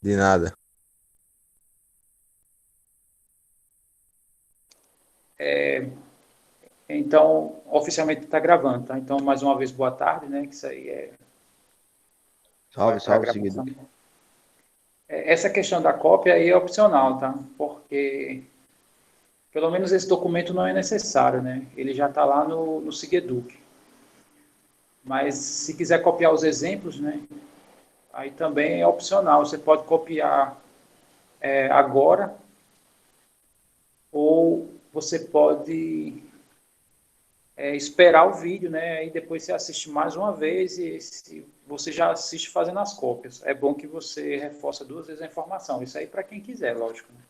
De nada. Então, oficialmente está gravando, tá? Então, mais uma vez, boa tarde, né? Que isso aí vai Salve, para a salve, seguido. gravação. Essa questão da cópia aí é opcional, tá? Porque, pelo menos, esse documento não é necessário, né? Ele já está lá no Sigeduc. Mas, se quiser copiar os exemplos, né? Aí também é opcional. Você pode copiar agora ou você pode esperar o vídeo, né? Aí depois você assiste mais uma vez e você já assiste fazendo as cópias. É bom que você reforça duas vezes a informação. Isso aí para quem quiser, lógico. Né?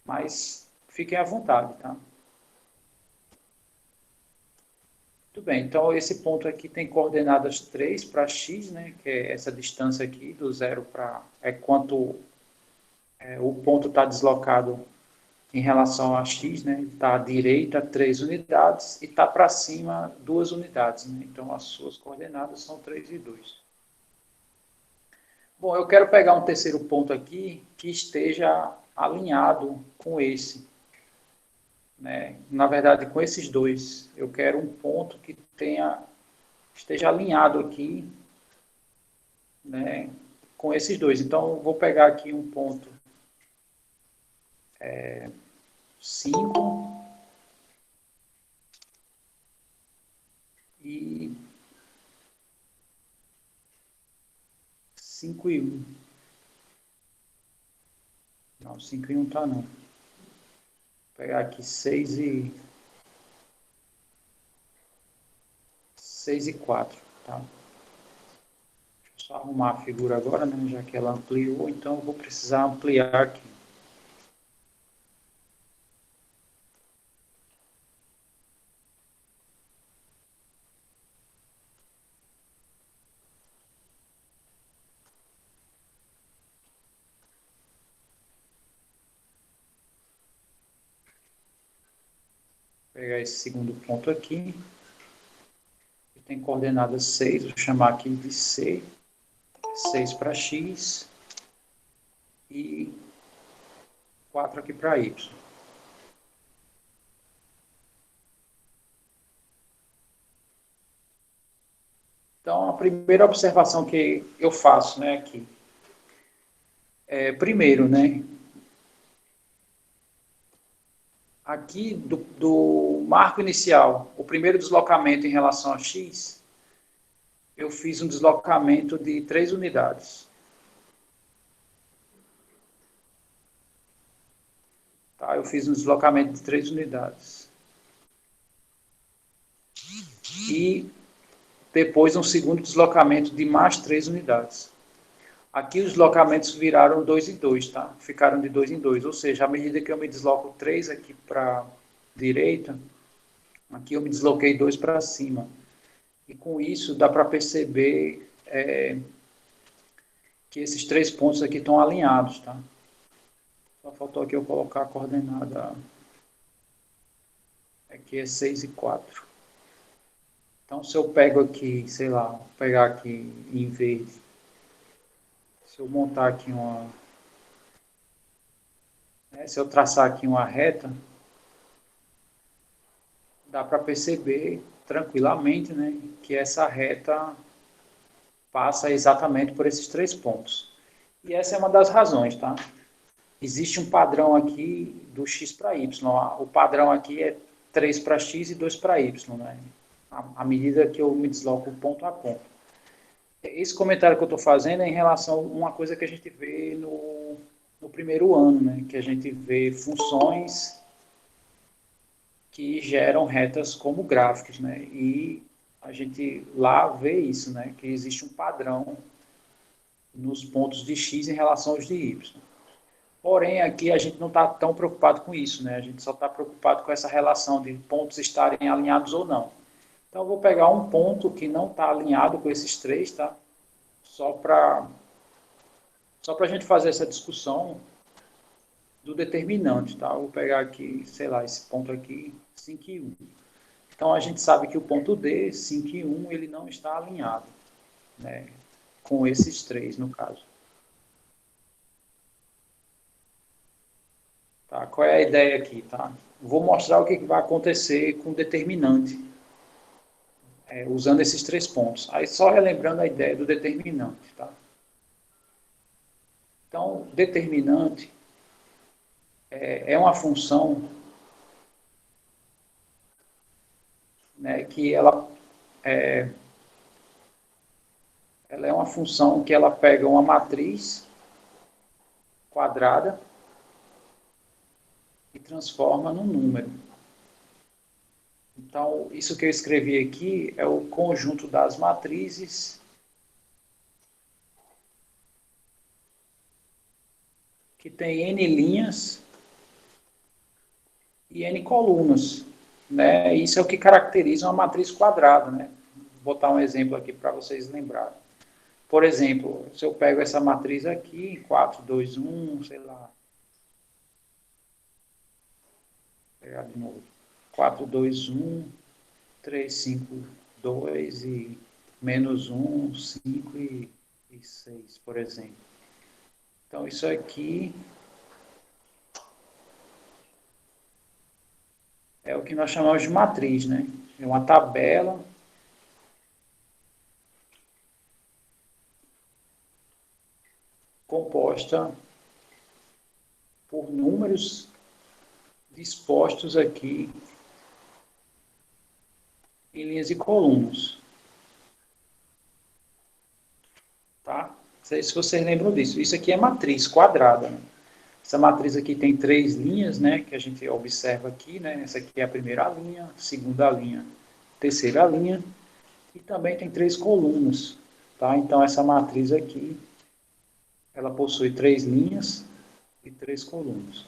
Mas fiquem à vontade, tá? Tudo bem, então esse ponto aqui tem coordenadas 3 para x, né? Que é essa distância aqui do zero para... É quanto o ponto está deslocado em relação a x, né? Está à direita 3 unidades e está para cima 2 unidades. Né? Então, as suas coordenadas são 3 e 2. Bom, eu quero pegar um terceiro ponto aqui que esteja alinhado com esse. Né? Na verdade, com esses dois. Eu quero um ponto que esteja alinhado aqui, né, com esses dois. Então, vou pegar aqui um ponto 5 e 5 e 1. Não, 5 e 1 tá não. Vou pegar aqui 6 e 4. Tá? Deixa eu só arrumar a figura agora, né, já que ela ampliou, então eu vou precisar ampliar aqui. Vou pegar esse segundo ponto aqui. Tem coordenada 6, vou chamar aqui de C, 6 para X e 4 aqui para Y. Então, a primeira observação que eu faço, né, aqui, primeiro, né, aqui do marco inicial, o primeiro deslocamento em relação a X, eu fiz um deslocamento de 3 unidades. Tá? Eu fiz um deslocamento de 3 unidades. E depois um segundo deslocamento de mais 3 unidades. Aqui os deslocamentos viraram 2 em 2, tá? Ficaram de 2 em 2. Ou seja, à medida que eu me desloco 3 aqui para a direita, aqui eu me desloquei 2 para cima. E com isso dá para perceber que esses 3 pontos aqui estão alinhados, tá? Só faltou aqui eu colocar a coordenada. Aqui é 6 e 4. Então, se eu pego aqui, sei lá, vou pegar aqui em verde. Se eu montar aqui se eu traçar aqui uma reta, dá para perceber tranquilamente, né, que essa reta passa exatamente por esses 3 pontos. E essa é uma das razões, tá? Existe um padrão aqui do x para y. O padrão aqui é 3 para x e 2 para y, né? À medida que eu me desloco ponto a ponto. Esse comentário que eu estou fazendo é em relação a uma coisa que a gente vê no primeiro ano, né? Que a gente vê funções que geram retas como gráficos, né? E a gente lá vê isso, né? Que existe um padrão nos pontos de x em relação aos de y. Porém, aqui a gente não está tão preocupado com isso, né? A gente só está preocupado com essa relação de pontos estarem alinhados ou não. Então, eu vou pegar um ponto que não está alinhado com esses três, tá? Só para a gente fazer essa discussão do determinante, tá? Eu vou pegar aqui, sei lá, esse ponto aqui, 5 e 1. Então, a gente sabe que o ponto D, 5 e 1, ele não está alinhado, né? Com esses três, no caso. qual é a ideia aqui, tá? Vou mostrar o que vai acontecer com o determinante, usando esses 3 pontos. Aí só relembrando a ideia do determinante, tá? Então, determinante é uma função, né, que ela é uma função que ela pega uma matriz quadrada e transforma num número. Então, isso que eu escrevi aqui é o conjunto das matrizes que tem n linhas e n colunas, né? Isso é o que caracteriza uma matriz quadrada, né? Vou botar um exemplo aqui para vocês lembrarem. Por exemplo, se eu pego essa matriz aqui, 4, 2, 1, sei lá, vou pegar de novo, 4, 2, 1, 3, 5, 2 e menos 1, 5 e 6, por exemplo. Então, isso aqui é o que nós chamamos de matriz, né? É uma tabela composta por números dispostos aqui em linhas e colunas. Tá? Não sei se vocês lembram disso. Isso aqui é matriz quadrada, né? Essa matriz aqui tem 3 linhas, né, que a gente observa aqui, né? Essa aqui é a primeira linha, segunda linha, terceira linha, e também tem 3 colunas, tá? Então, essa matriz aqui, ela possui 3 linhas e 3 colunas.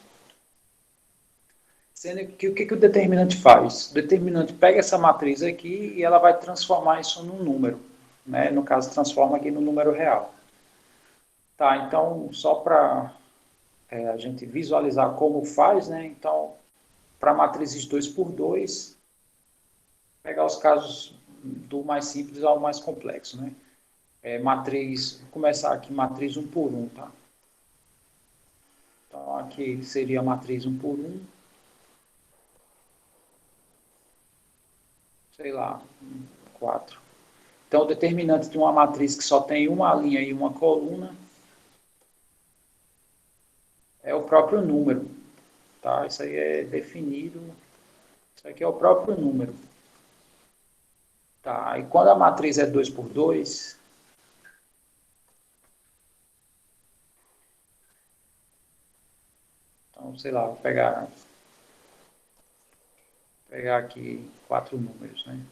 Sendo que o que o determinante faz? O determinante pega essa matriz aqui e ela vai transformar isso num número, né? No caso, transforma aqui no número real. Tá, então, só para a gente visualizar como faz, né? Então, para matrizes 2 por 2, pegar os casos do mais simples ao mais complexo, né? Vou começar aqui, matriz 1 por 1, tá? Então, aqui seria a matriz 1 por 1, sei lá, 4. Então, o determinante de uma matriz que só tem uma linha e uma coluna é o próprio número, tá? Isso aí é definido, isso aqui é o próprio número, tá? E quando a matriz é 2 por 2, então, sei lá, vou pegar aqui 4 números, né?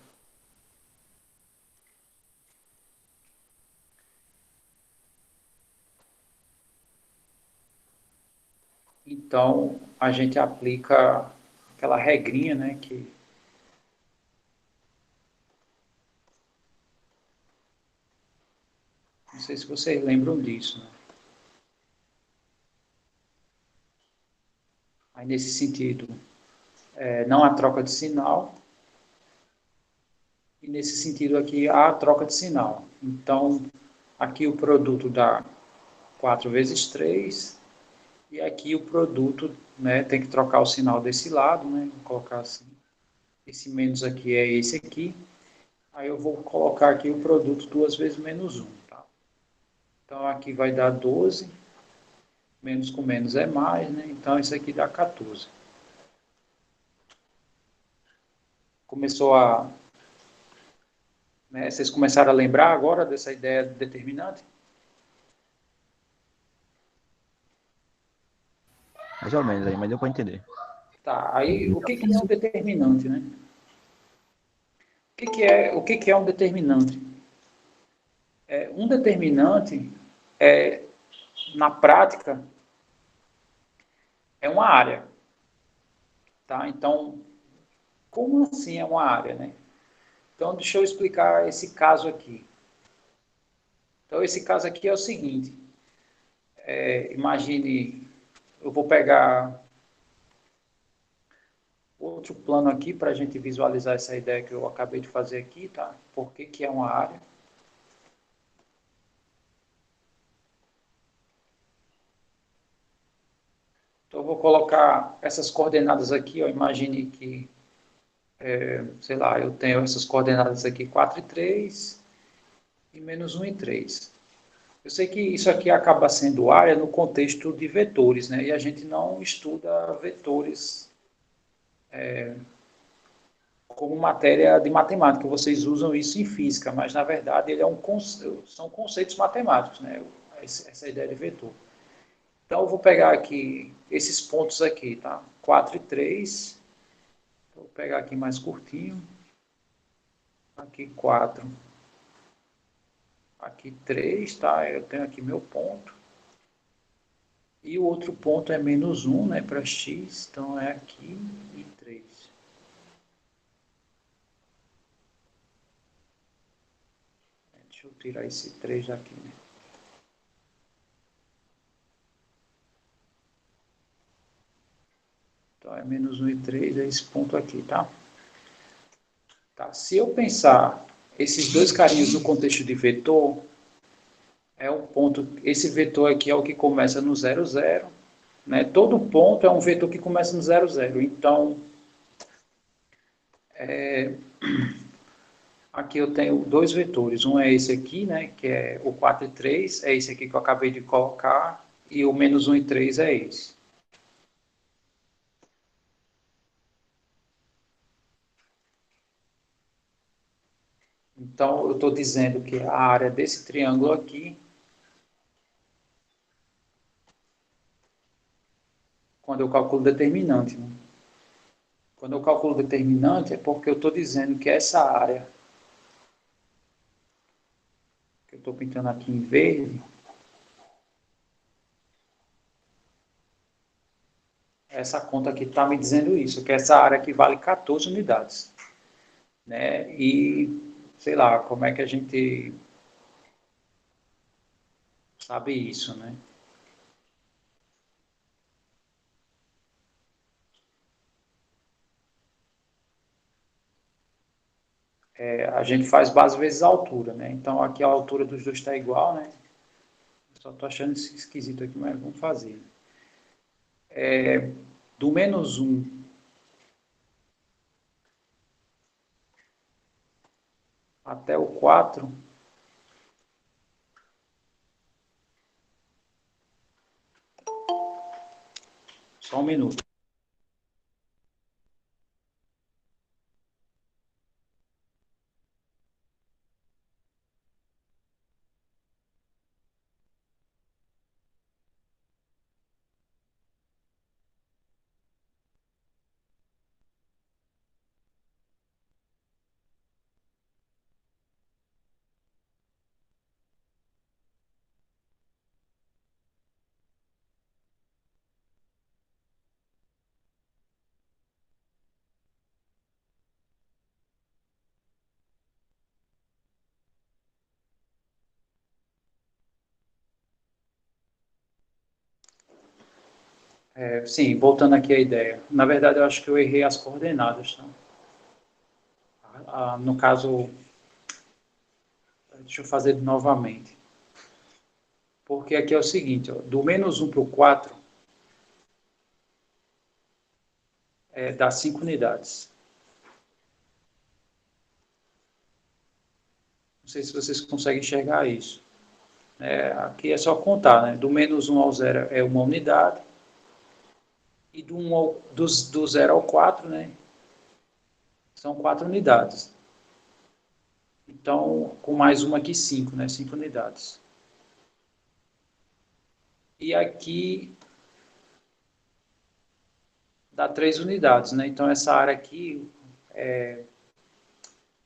Então, a gente aplica aquela regrinha, né, que não sei se vocês lembram disso, né? Aí, nesse sentido, não há troca de sinal, e nesse sentido aqui há troca de sinal. Então, aqui o produto dá 4 vezes 3, e aqui o produto, né, tem que trocar o sinal desse lado, né, vou colocar assim. Esse menos aqui é esse aqui. Aí eu vou colocar aqui o produto 2 vezes menos 1, tá? Então, aqui vai dar 12. Menos com menos é mais, né? Então, isso aqui dá 14. Começou a... Né, vocês começaram a lembrar agora dessa ideia de determinante? Mais ou menos aí, mas deu para entender. Tá, aí o que é um determinante, né? O que é um determinante? Um determinante, é, na prática, é uma área, tá? Então, como assim é uma área, né? Então, deixa eu explicar esse caso aqui. Então, esse caso aqui é o seguinte, imagine, eu vou pegar outro plano aqui para a gente visualizar essa ideia que eu acabei de fazer aqui, tá? Por que é uma área? Então, eu vou colocar essas coordenadas aqui, ó, imagine que, sei lá, eu tenho essas coordenadas aqui, 4 e 3, e menos 1 e 3. Eu sei que isso aqui acaba sendo área no contexto de vetores, né? E a gente não estuda vetores como matéria de matemática. Vocês usam isso em física, mas na verdade ele é são conceitos matemáticos, né? Essa ideia de vetor. Então eu vou pegar aqui esses pontos aqui, tá? 4 e 3. Vou pegar aqui mais curtinho. Aqui 4. Aqui 3, tá? Eu tenho aqui meu ponto. E o outro ponto é menos 1, né, para x, então é aqui e 3. Deixa eu tirar esse 3 daqui, né? Então é menos 1 e 3, é esse ponto aqui, tá? Tá. Se eu pensar esses dois carinhos no contexto de vetor, é um ponto, esse vetor aqui é o que começa no 0, 0, né? Todo ponto é um vetor que começa no 0, 0. Então, aqui eu tenho dois vetores. Um é esse aqui, né, que é o 4 e 3, é esse aqui que eu acabei de colocar, e o menos 1 e 3 é esse. Então, eu estou dizendo que a área desse triângulo aqui, quando eu calculo determinante, né? Quando eu calculo determinante, é porque eu estou dizendo que essa área, que eu estou pintando aqui em verde, essa conta aqui está me dizendo isso, que essa área aqui vale 14 unidades. Né? E, sei lá, como é que a gente sabe isso, né? A gente faz base vezes a altura, né? Então aqui a altura dos dois está igual, né? Só estou achando isso esquisito aqui, mas vamos fazer. Do menos 1 até o 4, só um minuto. Sim, voltando aqui à ideia. Na verdade, eu acho que eu errei as coordenadas. Tá? No caso, deixa eu fazer novamente. Porque aqui é o seguinte, ó, do menos 1 para o 4, dá 5 unidades. Não sei se vocês conseguem enxergar isso. Aqui é só contar, né? Do menos 1 ao 0 é uma unidade. E do 0 ao 4, né? São 4 unidades. Então, com mais uma aqui, 5, né? 5 unidades. E aqui dá 3 unidades, né? Então, essa área aqui,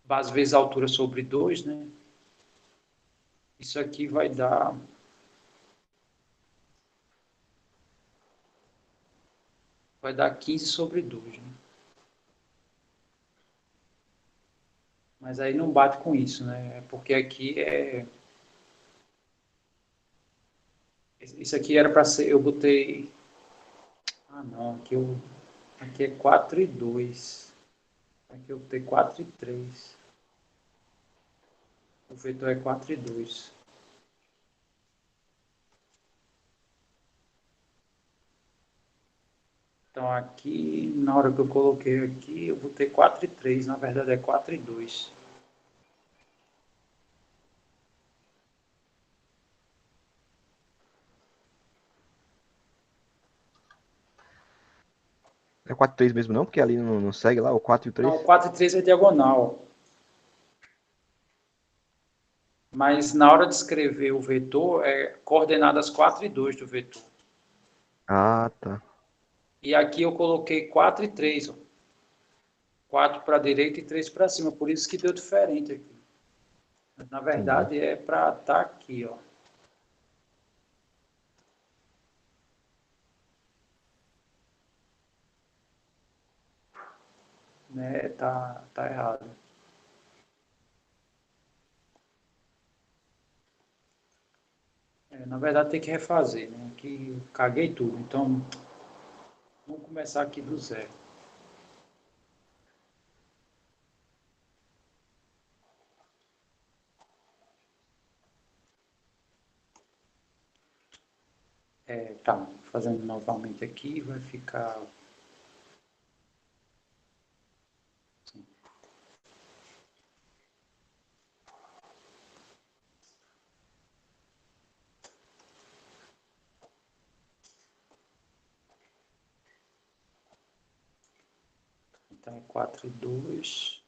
base vezes a altura sobre 2, né? Isso aqui vai dar 15 sobre 2, né? Mas aí não bate com isso, né? Porque aqui isso aqui era para ser, eu botei. Ah, não, aqui é 4 e 2. Aqui eu botei 4 e 3. O vetor é 4 e 2. Então, aqui, na hora que eu coloquei aqui, eu botei 4 e 3, na verdade é 4 e 2. É 4-3 mesmo não? Porque ali não segue lá o 4 e o Não, 3. 4 e 3 é diagonal. Mas na hora de escrever o vetor, é coordenadas 4 e 2 do vetor. Ah, tá. E aqui eu coloquei 4 e 3, ó. 4 para a direita e 3 para cima, por isso que deu diferente aqui. Na Entendi. verdade é para estar aqui, ó. Né? Tá errado. Na verdade tem que refazer, né? Aqui eu caguei tudo, então vamos começar aqui do zero. Tá, fazendo novamente aqui, vai ficar assim. Então é 4 e 2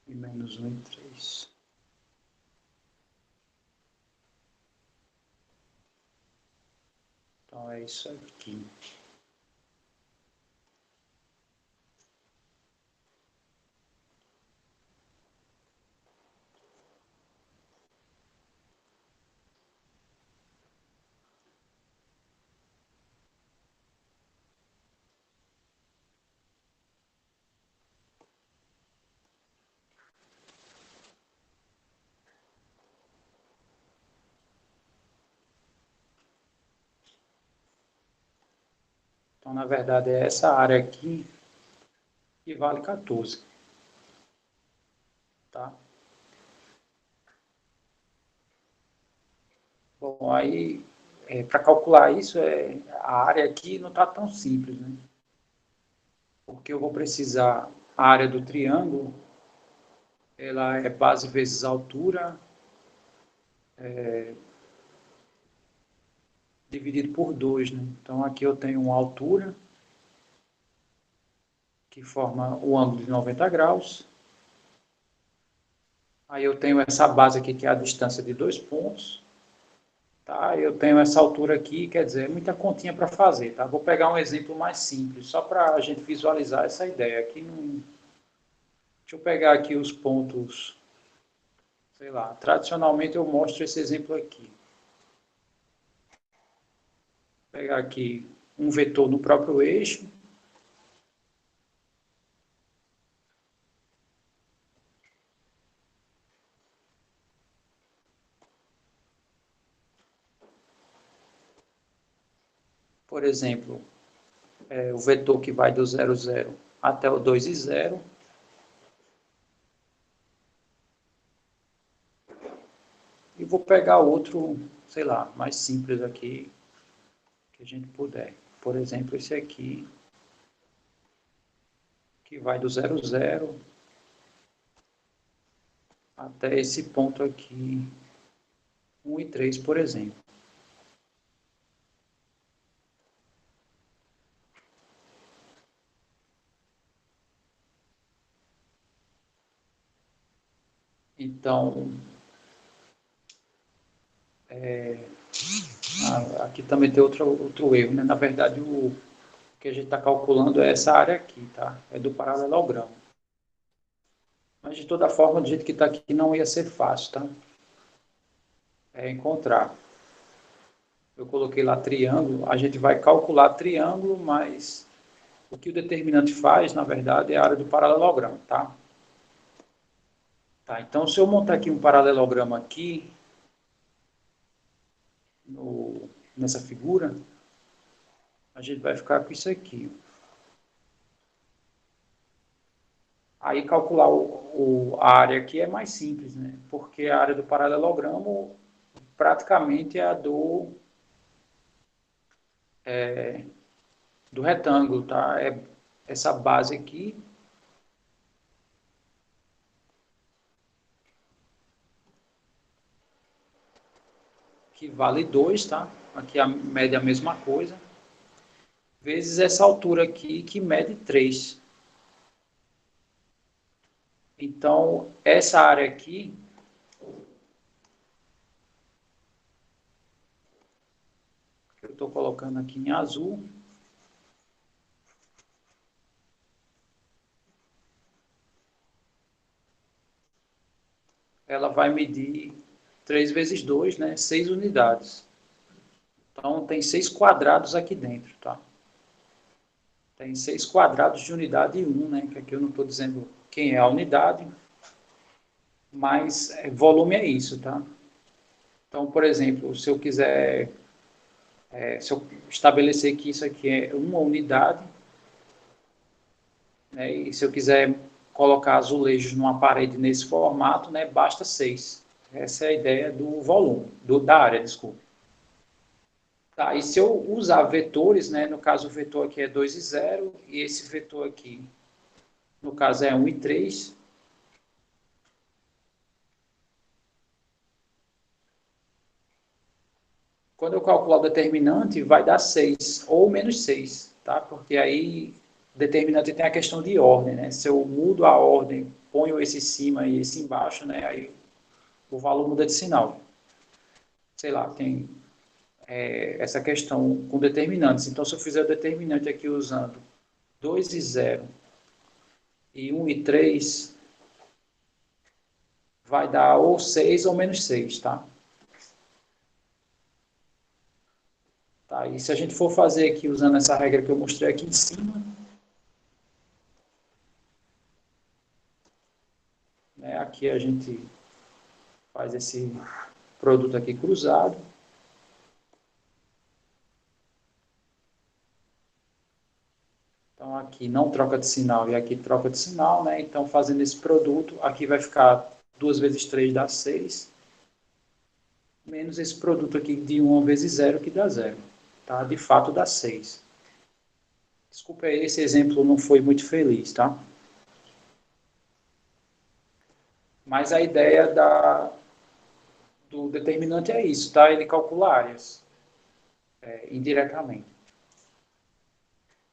e menos 1 e 3. Então é isso aqui. Então, na verdade, é essa área aqui que vale 14, tá? Bom, aí, para calcular isso, a área aqui não está tão simples, né? Porque eu vou precisar, a área do triângulo, ela é base vezes altura, dividido por 2, né? Então, aqui eu tenho uma altura, que forma o ângulo de 90 graus. Aí eu tenho essa base aqui, que é a distância de 2 pontos. Tá? Eu tenho essa altura aqui, quer dizer, é muita continha para fazer. Tá? Vou pegar um exemplo mais simples, só para a gente visualizar essa ideia. Aqui no... Deixa eu pegar aqui os pontos, sei lá, tradicionalmente eu mostro esse exemplo aqui. Vou pegar aqui um vetor no próprio eixo. Por exemplo, o vetor que vai do 0, 0 até o 2 e 0. E vou pegar outro, sei lá, mais simples aqui, que a gente puder. Por exemplo, esse aqui, que vai do 0, 0 até esse ponto aqui, 1 e 3, por exemplo. Então, aqui também tem outro erro, né? Na verdade, o que a gente está calculando é essa área aqui, tá? É do paralelogramo. Mas, de toda forma, do jeito que está aqui, não ia ser fácil, tá? É encontrar. Eu coloquei lá triângulo, a gente vai calcular triângulo, mas o que o determinante faz, na verdade, é a área do paralelogramo, tá? Tá, então, se eu montar aqui um paralelogramo aqui, nessa figura, a gente vai ficar com isso aqui. Aí calcular a área aqui é mais simples, né? Porque a área do paralelogramo praticamente é a do do retângulo, tá? É essa base aqui, que vale 2, tá? Aqui a média é a mesma coisa, vezes essa altura aqui, que mede 3. Então, essa área aqui, que eu estou colocando aqui em azul, ela vai medir 3 vezes 2, né? 6 unidades. Então, tem 6 quadrados aqui dentro, tá? Tem 6 quadrados de unidade 1, né? Que aqui eu não estou dizendo quem é a unidade, mas volume é isso, tá? Então, por exemplo, se eu quiser, se eu estabelecer que isso aqui é uma unidade, né? E se eu quiser colocar azulejos numa parede nesse formato, né? Basta 6. Essa é a ideia do volume, da área, desculpa. Tá, e se eu usar vetores, né, no caso o vetor aqui é 2 e 0, e esse vetor aqui, no caso é 1 e 3, quando eu calcular o determinante, vai dar 6 ou menos 6, tá? Porque aí o determinante tem a questão de ordem, né? Se eu mudo a ordem, ponho esse em cima e esse embaixo, né, aí o valor muda de sinal. Sei lá, tem essa questão com determinantes. Então, se eu fizer o determinante aqui usando 2 e 0 e 1 e 3, vai dar ou 6 ou menos 6, tá? Tá, e se a gente for fazer aqui usando essa regra que eu mostrei aqui em cima, né, aqui a gente faz esse produto aqui cruzado. Então aqui não troca de sinal e aqui troca de sinal, né? Então fazendo esse produto, aqui vai ficar 2 vezes 3 dá 6, menos esse produto aqui de 1 vezes 0 que dá 0. Tá? De fato dá 6. Desculpa aí, esse exemplo não foi muito feliz, tá? Mas a ideia do determinante é isso, tá? Ele calcula áreas, indiretamente.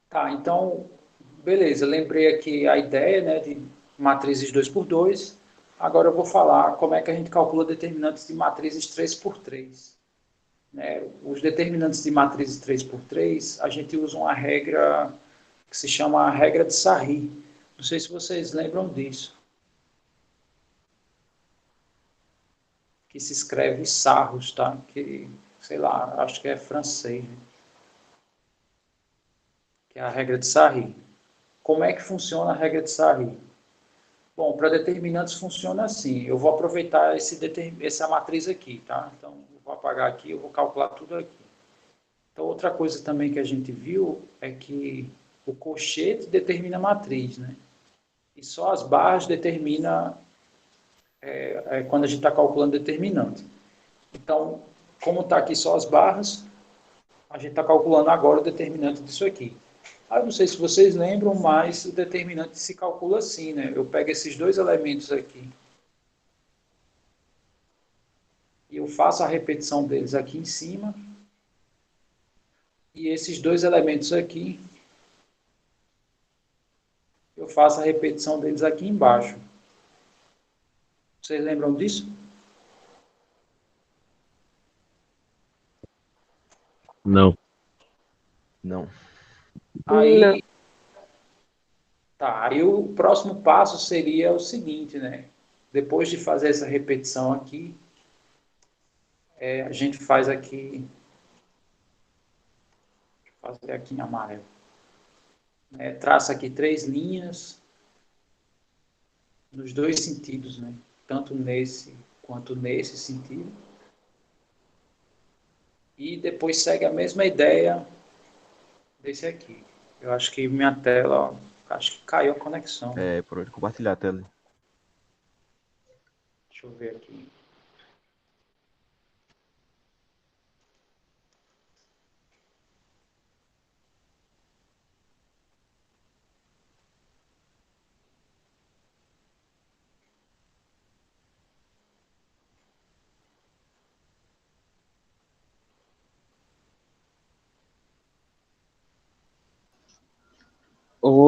Tá, então, beleza, lembrei aqui a ideia, né, de matrizes 2 por 2. Agora eu vou falar como é que a gente calcula determinantes de matrizes 3 por 3. Né? Os determinantes de matrizes 3 por 3, a gente usa uma regra que se chama a regra de Sarri. Não sei se vocês lembram disso, que se escreve Sarros, tá? Que, sei lá, acho que é francês, né? Que é a regra de Sarri. Como é que funciona a regra de Sarri? Bom, para determinantes funciona assim. Eu vou aproveitar essa matriz aqui, tá? Então, eu vou apagar aqui, eu vou calcular tudo aqui. Então, outra coisa também que a gente viu é que o colchete determina a matriz, né? E só as barras determina quando a gente está calculando determinante. Então, como está aqui só as barras, a gente está calculando agora o determinante disso aqui. Eu não sei se vocês lembram, mas o determinante se calcula assim, né? Eu pego esses dois elementos aqui e eu faço a repetição deles aqui em cima, e esses dois elementos aqui, eu faço a repetição deles aqui embaixo. Vocês lembram disso? Não. Não. Não. Aí, tá, aí o próximo passo seria o seguinte, né? Depois de fazer essa repetição aqui, a gente faz aqui, fazer aqui em amarelo. Traça aqui 3 linhas nos dois sentidos, né? Tanto nesse quanto nesse sentido. E depois segue a mesma ideia desse aqui. Eu acho que minha tela, acho que caiu a conexão, né? É, pronto, compartilhar a tela. Deixa eu ver aqui.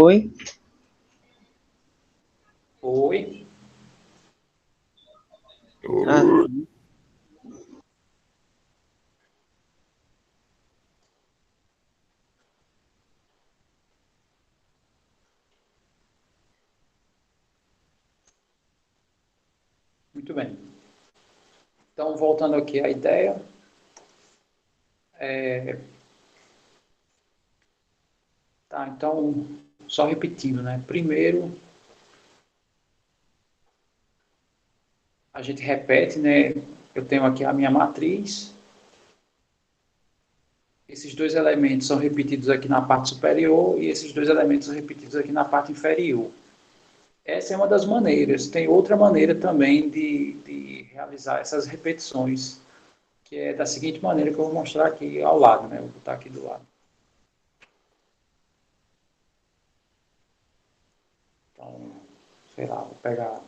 Oi? Oi? Ah, Muito bem. Então, voltando aqui à ideia, tá, então, só repetindo, né? Primeiro, a gente repete, né? Eu tenho aqui a minha matriz. Esses dois elementos são repetidos aqui na parte superior e esses dois elementos são repetidos aqui na parte inferior. Essa é uma das maneiras. Tem outra maneira também de realizar essas repetições, que é da seguinte maneira que eu vou mostrar aqui ao lado, né? Eu vou botar aqui do lado. Então, sei lá, vou pegar.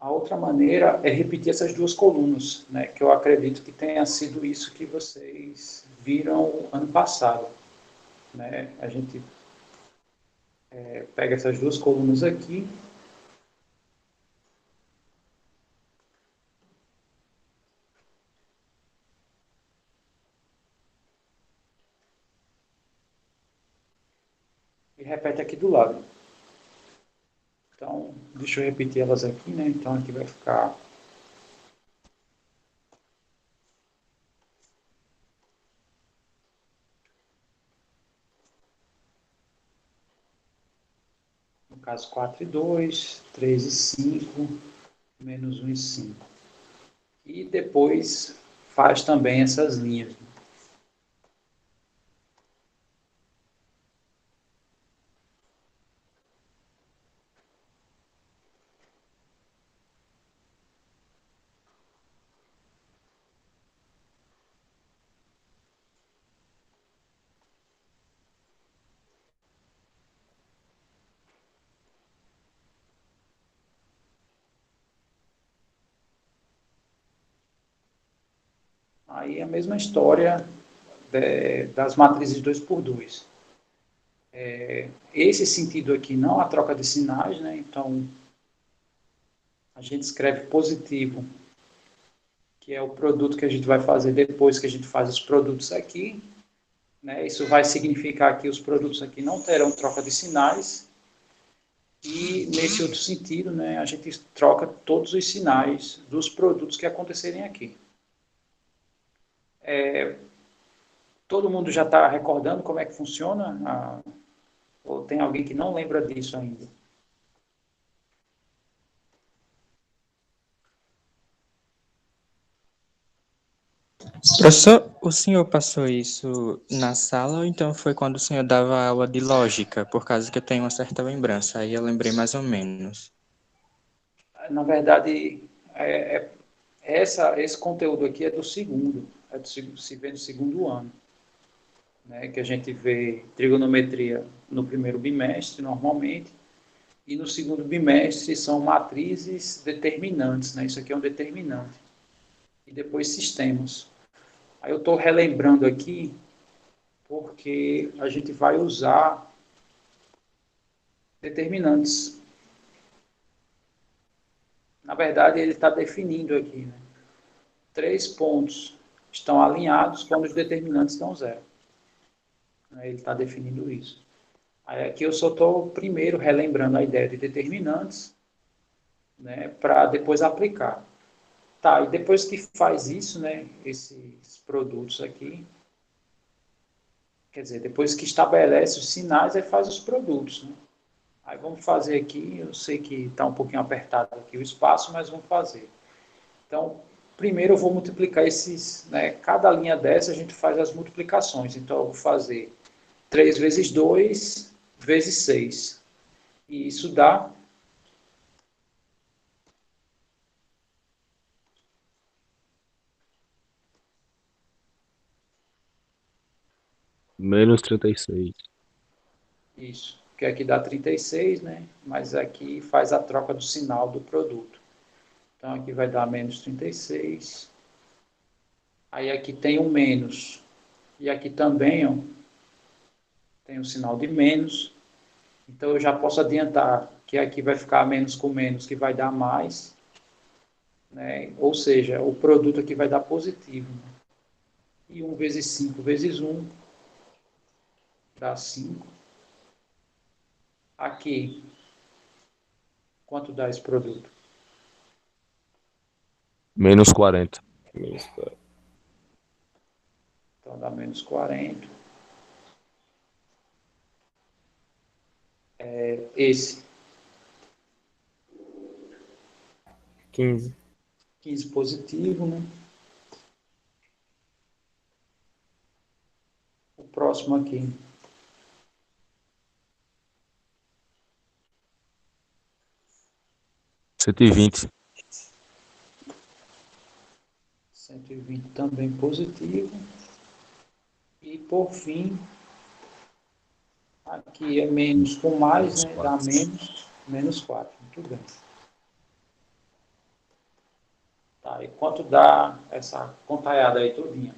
A outra maneira é repetir essas duas colunas, né? Que eu acredito que tenha sido isso que vocês viram ano passado, né? A gente pega essas duas colunas aqui e repete aqui do lado. Então, deixa eu repetir elas aqui, né? Então, aqui vai ficar no caso 4 e 2, 3 e 5, menos 1 e 5. E depois faz também essas linhas. Aí a mesma história das matrizes 2 por 2. Esse sentido aqui não há troca de sinais, né? Então a gente escreve positivo, que é o produto que a gente vai fazer depois que a gente faz os produtos aqui, né? Isso vai significar que os produtos aqui não terão troca de sinais. E nesse outro sentido, né, a gente troca todos os sinais dos produtos que acontecerem aqui. Todo mundo já está recordando como é que funciona? Ou tem alguém que não lembra disso ainda? Professor, o senhor passou isso na sala ou então foi quando o senhor dava aula de lógica? Por causa que eu tenho uma certa lembrança, aí eu lembrei mais ou menos. Na verdade, esse conteúdo aqui é do segundo, se vê no segundo ano, né, que a gente vê trigonometria no primeiro bimestre, normalmente, e no segundo bimestre são matrizes determinantes, né, isso aqui é um determinante, e depois sistemas. Aí eu estou relembrando aqui, porque a gente vai usar determinantes. Na verdade, ele está definindo aqui, né? 3 pontos estão alinhados quando os determinantes estão zero. Ele está definindo isso. Aí aqui eu só estou primeiro relembrando a ideia de determinantes, né, para depois aplicar. Tá, e depois que faz isso, né, esses produtos aqui, quer dizer, depois que estabelece os sinais, aí faz os produtos, né? Aí vamos fazer aqui, eu sei que está um pouquinho apertado aqui o espaço, mas vamos fazer. Então, primeiro eu vou multiplicar esses, né, cada linha dessa a gente faz as multiplicações. Então, eu vou fazer 3 vezes 2 vezes 6. E isso dá Menos 36. Isso, que aqui dá 36, né? Mas aqui faz a troca do sinal do produto. Então aqui vai dar menos 36. Aí aqui tem um menos. E aqui também, ó, tem o sinal de menos. Então eu já posso adiantar que aqui vai ficar menos com menos, que vai dar mais. Né? Ou seja, o produto aqui vai dar positivo. Né? E 1 vezes 5 vezes 1 dá 5. Aqui, quanto dá esse produto? Menos 40. Menos 4. Então dá menos 40. Esse, 15. 15 positivo, né? O próximo aqui, 120. 120 também positivo. E por fim, aqui é menos com mais, né? Dá menos 4. Muito bem. Tá, e quanto dá essa contaiada aí todinha?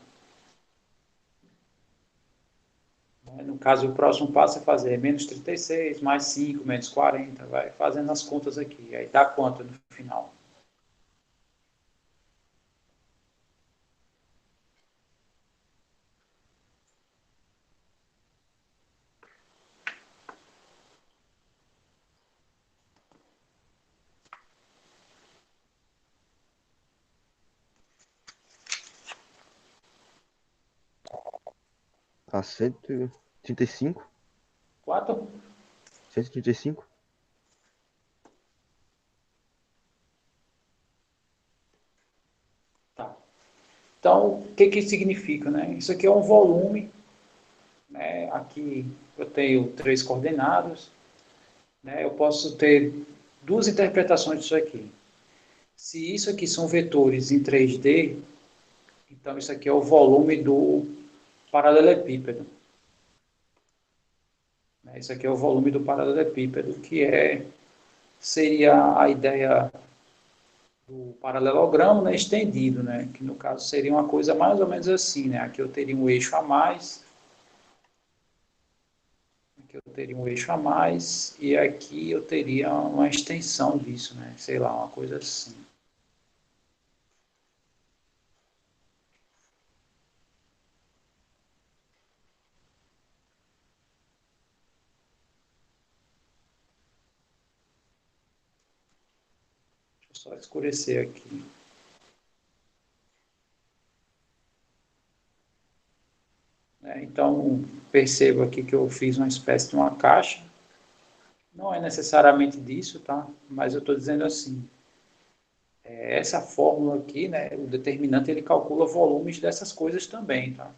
No caso, o próximo passo é fazer menos 36, mais 5, menos 40. Vai fazendo as contas aqui. Aí dá quanto no final? Tá 135? 4? 135? Tá. Então, o que que significa, né? Isso aqui é um volume, né? Aqui eu tenho 3 coordenadas, né? Eu posso ter duas interpretações disso aqui. Se isso aqui são vetores em 3D, então isso aqui é o volume do paralelepípedo. Isso aqui é o volume do paralelepípedo, que seria a ideia do paralelogramo, né, estendido, né, que no caso seria uma coisa mais ou menos assim, né, aqui eu teria um eixo a mais, aqui eu teria um eixo a mais, e aqui eu teria uma extensão disso, né, sei lá, uma coisa assim. Deixa eu só escurecer aqui. Então, percebo aqui que eu fiz uma espécie de uma caixa. Não é necessariamente disso, tá? Mas eu estou dizendo assim, essa fórmula aqui, né, o determinante, ele calcula volumes dessas coisas também, tá?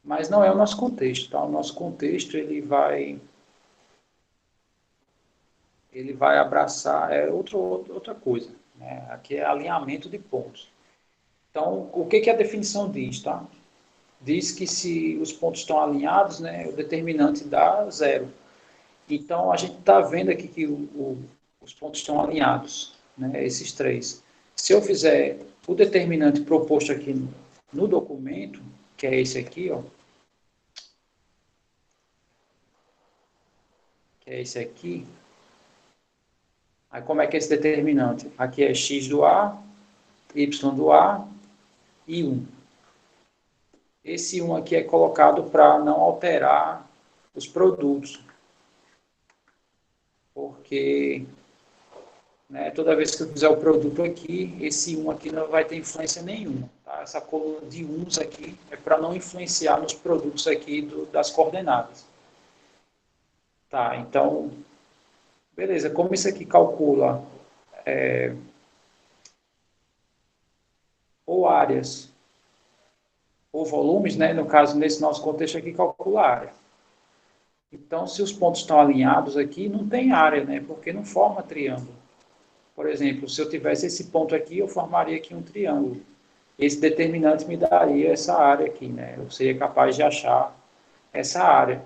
Mas não é o nosso contexto, tá? O nosso contexto, ele vai abraçar outra coisa, né? Aqui é alinhamento de pontos. Então, o que a definição diz, tá? Diz que se os pontos estão alinhados, né, o determinante dá zero. Então, a gente está vendo aqui que os pontos estão alinhados, né, esses três. Se eu fizer o determinante proposto aqui no documento, que é esse aqui, ó, que é esse aqui, aí como é que é esse determinante? Aqui é x do A, y do A e 1. Esse 1 aqui é colocado para não alterar os produtos, porque, né, toda vez que eu fizer o produto aqui, esse 1 aqui não vai ter influência nenhuma. Tá? Essa coluna de 1s aqui é para não influenciar nos produtos aqui das coordenadas. Tá, então, beleza. Como isso aqui calcula ou áreas ou volumes, né? No caso, nesse nosso contexto aqui, calcula a área. Então, se os pontos estão alinhados aqui, não tem área, né? Porque não forma triângulo. Por exemplo, se eu tivesse esse ponto aqui, eu formaria aqui um triângulo. esse determinante me daria essa área aqui, né? Eu seria capaz de achar essa área.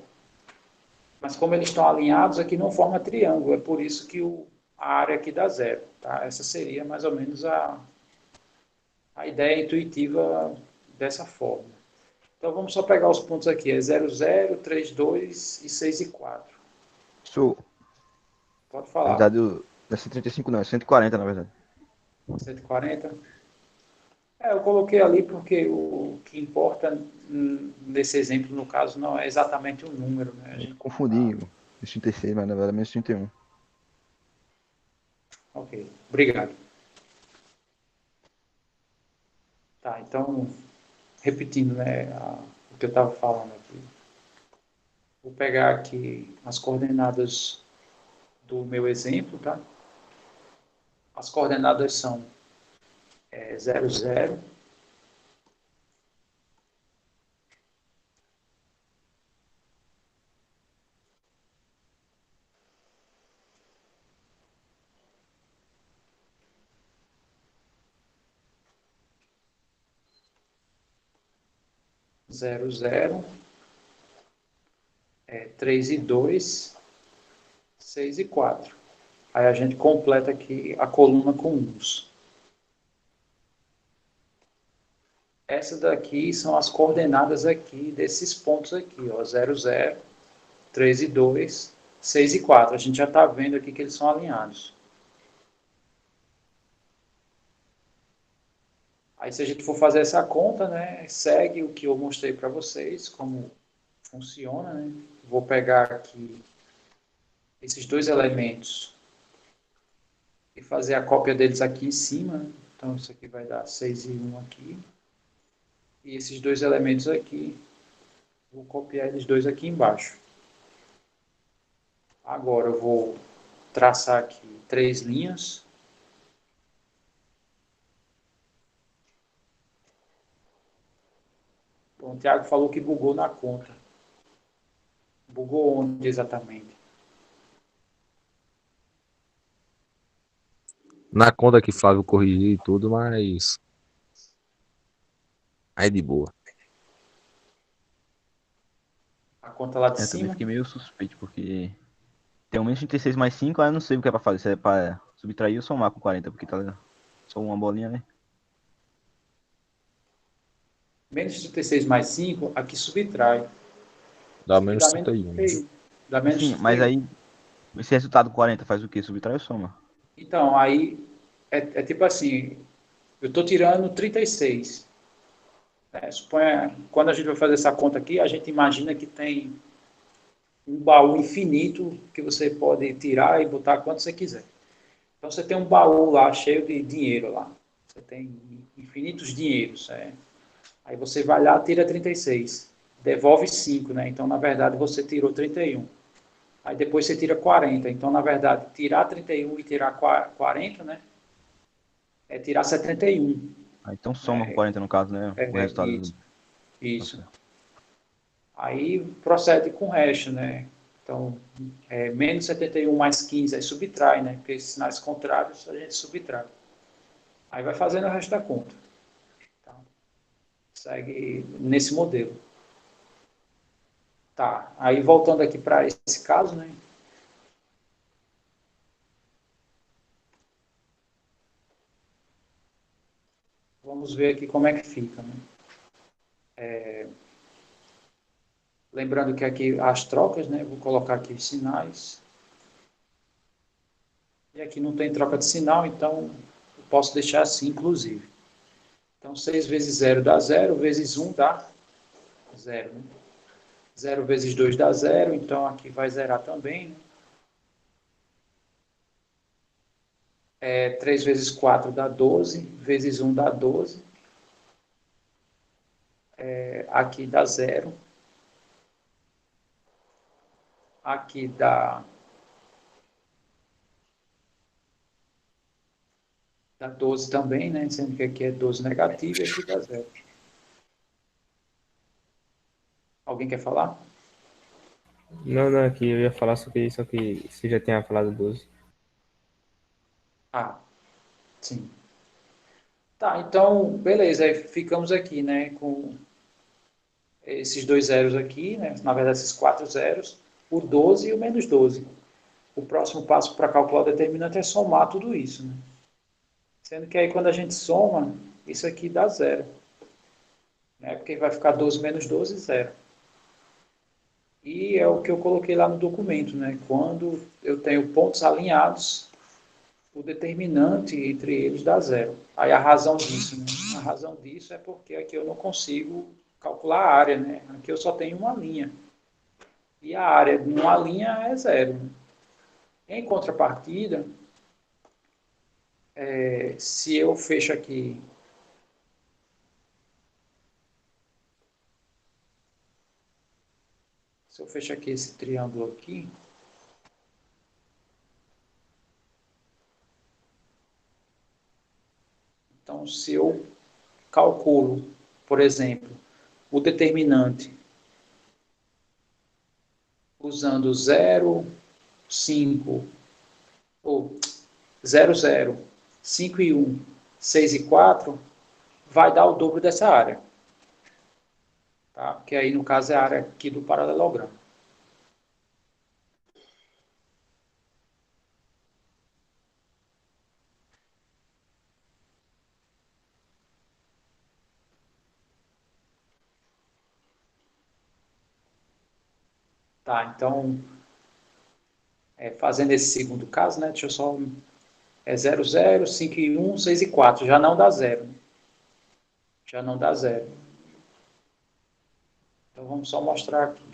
Mas como eles estão alinhados, aqui não forma triângulo, é por isso que a área aqui dá zero, tá? Essa seria mais ou menos a ideia intuitiva dessa forma. Então vamos só pegar os pontos aqui, é 0, 0, 3, 2 e 6 e 4. Isso, Pode na falar. verdade, não é 135 não, é 140 na verdade. 140. Eu coloquei ali porque o que importa nesse exemplo, no caso, não é exatamente o número, né? A Eu gente confundi os 36, mas na verdade é menos 31. Ok, obrigado. Tá, então, repetindo, né, o que eu estava falando aqui. Vou pegar aqui as coordenadas do meu exemplo, tá? As coordenadas são 0, 0, 0, 0, 3 e 2, 6 e 4. Aí a gente completa aqui a coluna com uns. Essas daqui são as coordenadas aqui desses pontos aqui, ó, 0, 0, 3 e 2, 6 e 4. A gente já está vendo aqui que eles são alinhados. Aí se a gente for fazer essa conta, né, segue o que eu mostrei para vocês, como funciona, né? Vou pegar aqui esses dois elementos e fazer a cópia deles aqui em cima, né? Então isso aqui vai dar 6 e 1 aqui. E esses dois elementos aqui, vou copiar eles dois aqui embaixo. Agora eu vou traçar aqui 3 linhas. Bom, o Thiago falou que bugou na conta. Bugou onde exatamente? Na conta que Flávio corrigiu e tudo, mas. Aí de boa. A conta lá de Eu também cima? fiquei meio suspeito, porque tem um menos 36 mais 5, aí eu não sei o que é pra fazer, se é pra subtrair ou somar com 40, porque tá só uma bolinha, né? Menos 36 mais 5, aqui subtrai. Dá Isso aqui menos dá menos 31. 31. Dá menos Sim, mas 31. aí esse resultado 40 faz o quê? Subtrai ou soma? Então, aí é tipo assim, eu estou tirando 36. Suponha, quando a gente vai fazer essa conta aqui, a gente imagina que tem um baú infinito que você pode tirar e botar quanto você quiser. Então você tem um baú lá cheio de dinheiro lá. Você tem infinitos dinheiros. Aí você vai lá, tira 36. Devolve 5, né? Então, na verdade, você tirou 31. Aí depois você tira 40. Então, na verdade, tirar 31 e tirar 40, né? É tirar 71. Ah, então soma com 40 no caso, né? O resultado Isso, do. isso. Nossa. Aí procede com o resto, né? Então, menos 71 mais 15, aí subtrai, né? Porque esses sinais contrários a gente subtrai. Aí vai fazendo o resto da conta. Tá? Segue nesse modelo. Tá, aí voltando aqui para esse caso, né? Vamos ver aqui como é que fica, né? Lembrando que aqui as trocas, né? Vou colocar aqui os sinais. E aqui não tem troca de sinal, então eu posso deixar assim, inclusive. Então, 6 vezes 0 dá 0, vezes 1 dá 0. Né? 0 vezes 2 dá 0, então aqui vai zerar também. Né? 3 vezes 4 dá 12, vezes 1 dá 12. Aqui dá 0. Aqui dá 12 também, né? Sendo que aqui é 12 negativo e aqui dá 0. Alguém quer falar? Não, não, aqui eu ia falar, só que você já tinha falado 12. Ah, sim. Tá, então, beleza, aí ficamos aqui, né, com esses dois zeros aqui, né, na verdade esses 4 zeros, o 12 e o menos 12. O próximo passo para calcular o determinante é somar tudo isso, né? Sendo que aí quando a gente soma, isso aqui dá zero, né, porque vai ficar 12 menos 12, zero. E é o que eu coloquei lá no documento, né, quando eu tenho pontos alinhados, o determinante entre eles dá zero. Aí a razão disso, né? A razão disso é porque aqui eu não consigo calcular a área, né? Aqui eu só tenho uma linha. E a área de uma linha é zero, né? Em contrapartida, se eu fecho aqui, esse triângulo aqui, então se eu calculo, por exemplo, o determinante usando 0, 5, ou 0, 0, 5 e 1, 6 e 4, vai dar o dobro dessa área. Tá? Que aí, no caso, é a área aqui do paralelogramo. Tá, então, fazendo esse segundo caso, né, deixa eu só... É 0, 0, 5 e 1, 6 e 4. Já não dá zero. Né? Já não dá zero. Então, vamos só mostrar aqui.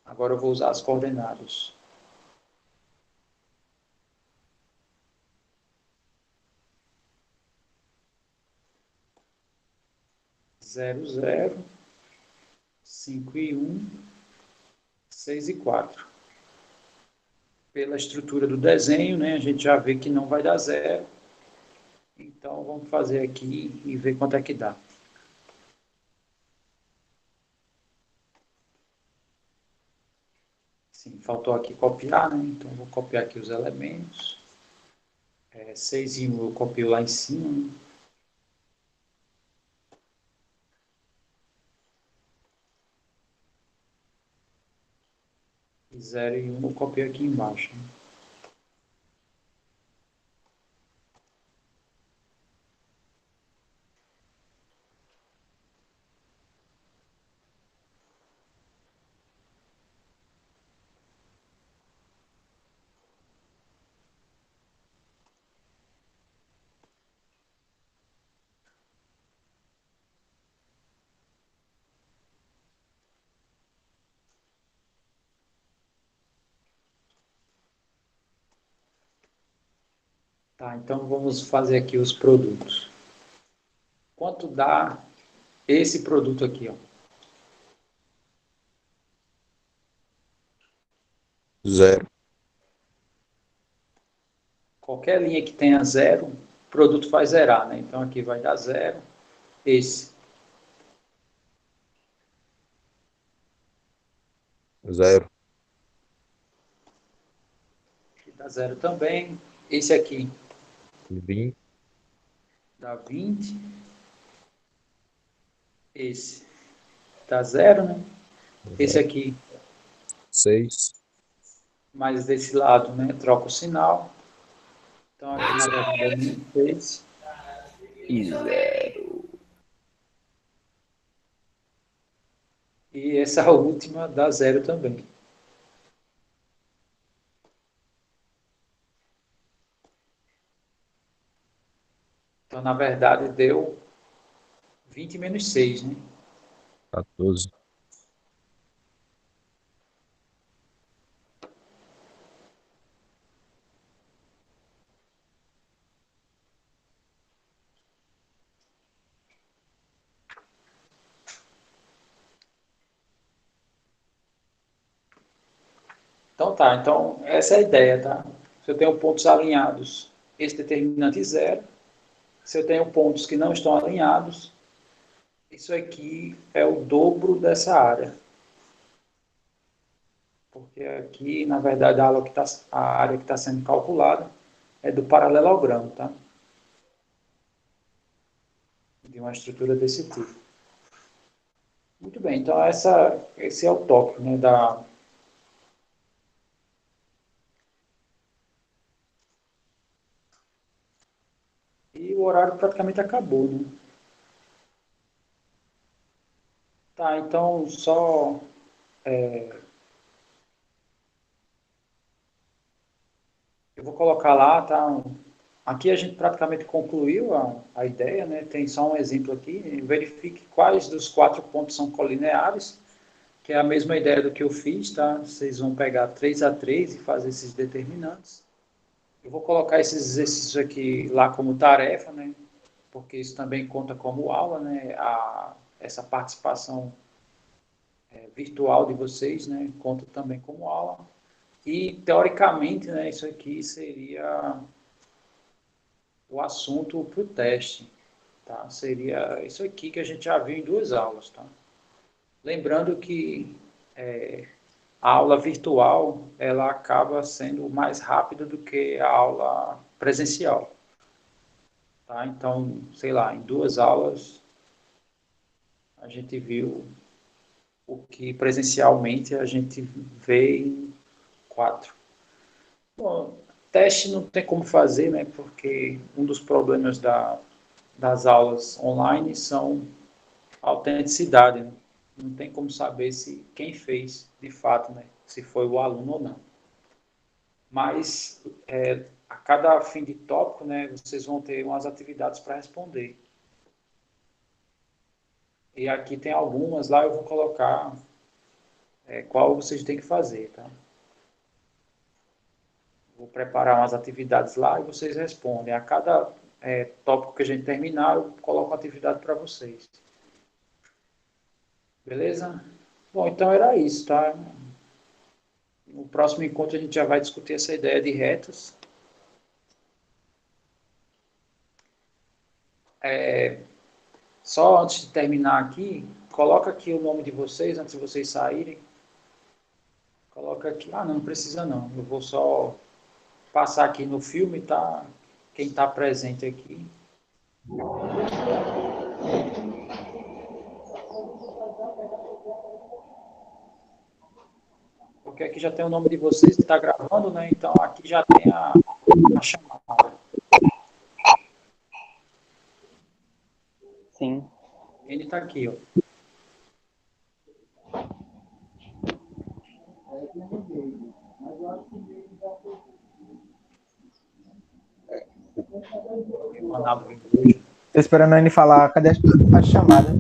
Agora eu vou usar as coordenadas. Zero, 0, 5 e 1, 6 e 4. Pela estrutura do desenho, né, a gente já vê que não vai dar zero. Então, vamos fazer aqui e ver quanto é que dá. Sim, faltou aqui copiar, né? Então, vou copiar aqui os elementos. 6 e 1 eu copio lá em cima. Né? E 0 e 1 eu copio aqui embaixo. Né? Tá, então vamos fazer aqui os produtos. Quanto dá esse produto aqui, ó? Zero. Qualquer linha que tenha zero, o produto vai zerar, né? Então aqui vai dar zero. Esse Zero. aqui dá zero também. Esse aqui 20. dá 20. Esse dá zero, né? Esse aqui, 6. mais desse lado, né? Troca o sinal. Então aqui na verdade é menos 6. E zero. E essa última dá zero também. Então, na verdade, deu 20 menos 6, né? 14. Então tá, então essa é a ideia, tá? Se eu tenho pontos alinhados, esse determinante zero. Se eu tenho pontos que não estão alinhados, Isso aqui é o dobro dessa área. Porque aqui, na verdade, a área que está sendo calculada é do paralelogramo, tá? De uma estrutura desse tipo. Muito bem, então esse é o tópico, né, E o horário praticamente acabou, né? Tá, então só eu vou colocar lá, tá? Aqui a gente praticamente concluiu a ideia, né? Tem só um exemplo aqui. Verifique quais dos 4 pontos são colineares, que é a mesma ideia do que eu fiz, tá? Vocês vão pegar 3 a 3 e fazer esses determinantes. Eu vou colocar esses exercícios aqui lá como tarefa, né? Porque isso também conta como aula, né? Essa participação virtual de vocês, né? Conta também como aula. E, teoricamente, né, isso aqui seria o assunto para o teste. Tá? Seria isso aqui que a gente já viu em 2 aulas. Tá? Lembrando que a aula virtual ela acaba sendo mais rápida do que a aula presencial. Tá? Então, sei lá, em 2 aulas a gente viu o que presencialmente a gente vê em 4. Bom, teste não tem como fazer, né? Porque um dos problemas das aulas online são a autenticidade, né? Não tem como saber se quem fez, de fato, né? Se foi o aluno ou não. Mas, a cada fim de tópico, né? Vocês vão ter umas atividades para responder. E aqui tem algumas, lá eu vou colocar qual vocês têm que fazer, tá? Vou preparar umas atividades lá e vocês respondem. A cada tópico que a gente terminar, eu coloco uma atividade para vocês. Beleza? Bom, então era isso, tá? No próximo encontro a gente já vai discutir essa ideia de retas. Só antes de terminar aqui, coloca aqui o nome de vocês, antes de vocês saírem. Coloca aqui. Ah, não precisa não. Eu vou só passar aqui no filme, tá? Quem está presente aqui. Porque aqui já tem o nome de vocês que está gravando, né? Então aqui já tem a chamada. Sim. Ele está aqui, ó. Tô esperando ele falar, cadê a chamada?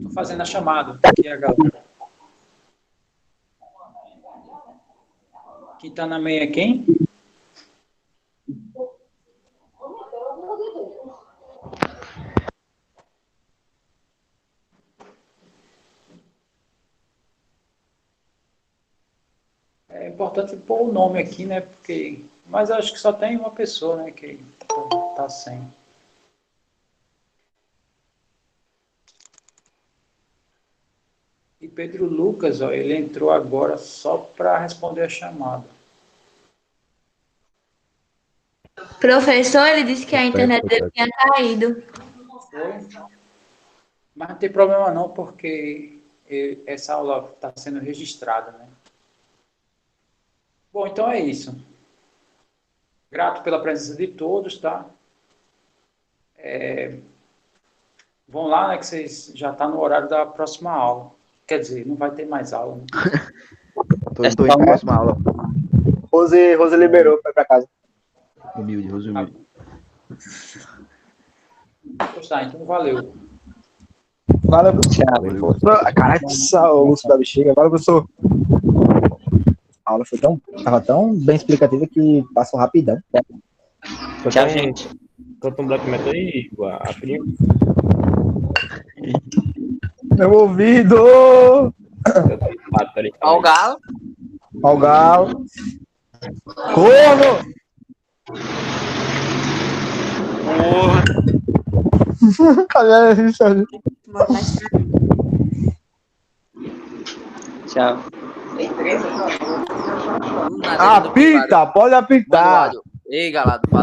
Tô fazendo a chamada. Aqui é a galera. Quem tá na meia é quem? É importante pôr o nome aqui, né? Porque... Mas acho que só tem uma pessoa, né? Que tá sem. E Pedro Lucas, ó, ele entrou agora só para responder a chamada. Professor, ele disse que a internet dele tinha caído. Foi? Mas não tem problema não, porque essa aula está sendo registrada, né? Bom, então é isso. Grato pela presença de todos, tá? Vão lá, né, que vocês já estão no horário da próxima aula. Quer dizer, não vai ter mais aula, né? Tô indo pra próxima aula. Rose liberou, foi pra casa. Humilde, Rose humilde. Pois tá, então valeu. Valeu, professor. Caralho, essa osso da bexiga. Valeu, professor. A aula foi tava tão bem explicativa que passou rapidão. Tchau, gente. Conta um Black Metal aí, a prima. Meu ouvido! Ó o galo. Ó o galo. Corno! Porra. Cadê isso ali? Tchau. Apita, Apita, pode apitar. Ei, galado.